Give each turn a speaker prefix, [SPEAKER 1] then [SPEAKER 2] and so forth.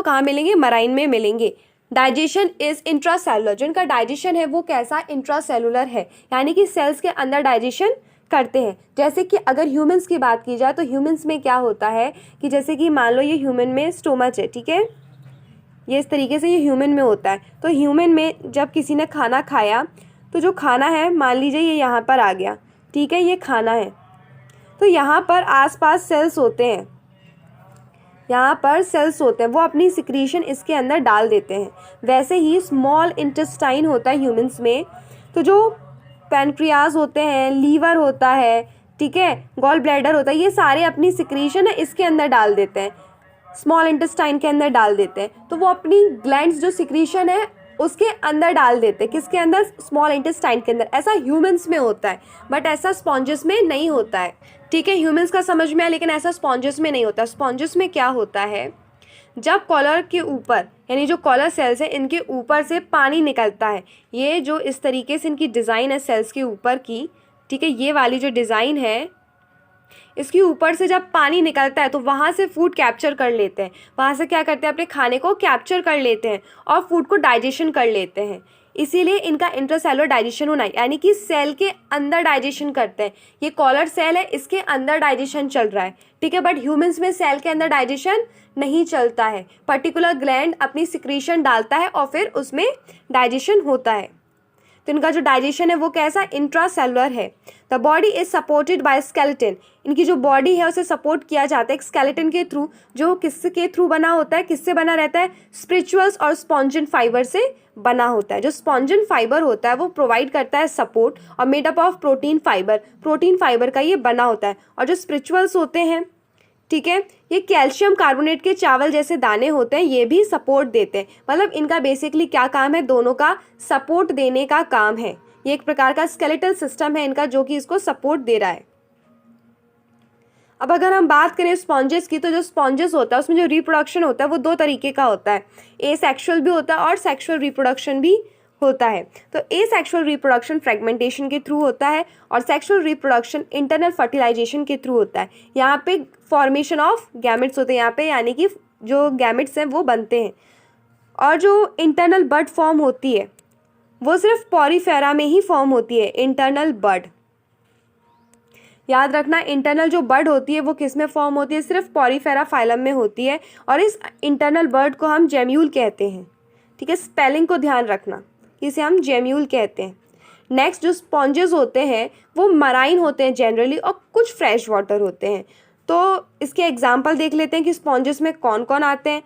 [SPEAKER 1] वो कहाँ मिलेंगे, मराइन में मिलेंगे। डाइजेशन इज इंट्रासेलुलर, जो इनका डाइजेशन है वो कैसा, इंट्रासेलुलर है, यानी कि सेल्स के अंदर डाइजेशन करते हैं। जैसे कि अगर ह्यूमंस की बात की जाए तो ह्यूमंस में क्या होता है कि जैसे कि मान लो ये ह्यूमन में स्टोमच है, ठीक है, ये इस तरीके से ये ह्यूमन में होता है। तो ह्यूमन में जब किसी ने खाना खाया तो जो खाना है मान लीजिए ये यहाँ पर आ गया, ठीक है, ये खाना है, तो यहाँ पर आसपास सेल्स होते हैं, यहाँ पर सेल्स होते हैं, वो अपनी सिक्रीशन इसके अंदर डाल देते हैं। वैसे ही स्मॉल इंटेस्टाइन होता है ह्यूमंस में, तो जो पैनक्रियाज होते हैं, लीवर होता है, ठीक है, गॉल ब्लैडर होता है, ये सारे अपनी सिक्रीशन है इसके अंदर डाल देते हैं, स्मॉल इंटेस्टाइन के अंदर डाल देते हैं। तो वो अपनी ग्लैंड्स जो सिक्रीशन है उसके अंदर डाल देते हैं, किसके अंदर, स्मॉल इंटेस्टाइन के अंदर। ऐसा ह्यूमंस में होता है, बट ऐसा स्पॉन्जेस में नहीं होता है, ठीक है। ह्यूमंस का समझ में आया, लेकिन ऐसा स्पॉन्जेस में नहीं होता। स्पॉन्जेस में क्या होता है, जब कॉलर के ऊपर, यानी जो कॉलर सेल्स है इनके ऊपर से पानी निकलता है, ये जो इस तरीके से इनकी डिज़ाइन है सेल्स के ऊपर की, ठीक है, ये वाली जो डिज़ाइन है इसके ऊपर से जब पानी निकलता है तो वहाँ से फूड कैप्चर कर लेते हैं, वहाँ से क्या करते हैं, अपने खाने को कैप्चर कर लेते हैं और फूड को डाइजेशन कर लेते हैं। इसीलिए इनका इंट्रासेलुलर डाइजेशन होना है, यानी कि सेल के अंदर डाइजेशन करते हैं। ये कॉलर सेल है, इसके अंदर डाइजेशन चल रहा है, ठीक है, बट ह्यूमंस में सेल के अंदर डाइजेशन नहीं चलता है। पर्टिकुलर ग्लैंड अपनी सिक्रीशन डालता है और फिर उसमें डाइजेशन होता है। तो इनका जो डाइजेशन है वो कैसा, इंट्रासेलुलर है। The body is supported by skeleton, इनकी जो बॉडी है उसे सपोर्ट किया जाता है एक स्केलेटन के थ्रू, जो किसके थ्रू बना होता है, किससे बना रहता है, स्पिरिचुअल्स और स्पॉन्जिन फाइबर से बना होता है। जो स्पॉन्जिन फाइबर होता है वो प्रोवाइड करता है सपोर्ट और made up of protein fibre, protein fibre का ये बना होता है। और जो स्पिरिचुअल्स होते हैं, ठीक है, ये कैल्शियम कार्बोनेट के चावल जैसे दाने होते हैं, ये भी सपोर्ट देते हैं। मतलब इनका बेसिकली क्या काम है, दोनों का सपोर्ट देने का काम है। ये एक प्रकार का स्केलेटल सिस्टम है इनका जो कि इसको सपोर्ट दे रहा है। अब अगर हम बात करें स्पॉन्जेस की, तो जो स्पॉन्जेस होता है उसमें जो रिप्रोडक्शन होता है वो दो तरीके का होता है, एसेक्सुअल भी होता है और सेक्सुअल रिप्रोडक्शन भी होता है। तो एसेक्सुअल रिप्रोडक्शन फ्रेगमेंटेशन के थ्रू होता है और सेक्सुअल रिप्रोडक्शन इंटरनल फर्टिलाइजेशन के थ्रू होता है। यहाँ पे फॉर्मेशन ऑफ गैमेट्स होते हैं यहाँ पे, यानी कि जो गैमेट्स हैं वो बनते हैं। और जो इंटरनल बड फॉर्म होती है वो सिर्फ पॉरीफेरा में ही फॉर्म होती है, इंटरनल बड। याद रखना, इंटरनल जो बड होती है वो किस में फॉर्म होती है, सिर्फ पॉरीफेरा फाइलम में होती है। और इस इंटरनल बड को हम जेम्यूल कहते हैं, ठीक है, स्पेलिंग को ध्यान रखना, इसे हम जेम्यूल कहते हैं। नेक्स्ट जो स्पॉन्जेस होते हैं वो मराइन होते हैं जनरली और कुछ फ्रेश वाटर होते हैं। तो इसके एग्जाम्पल देख लेते हैं कि स्पॉन्जेस में कौन कौन आते हैं।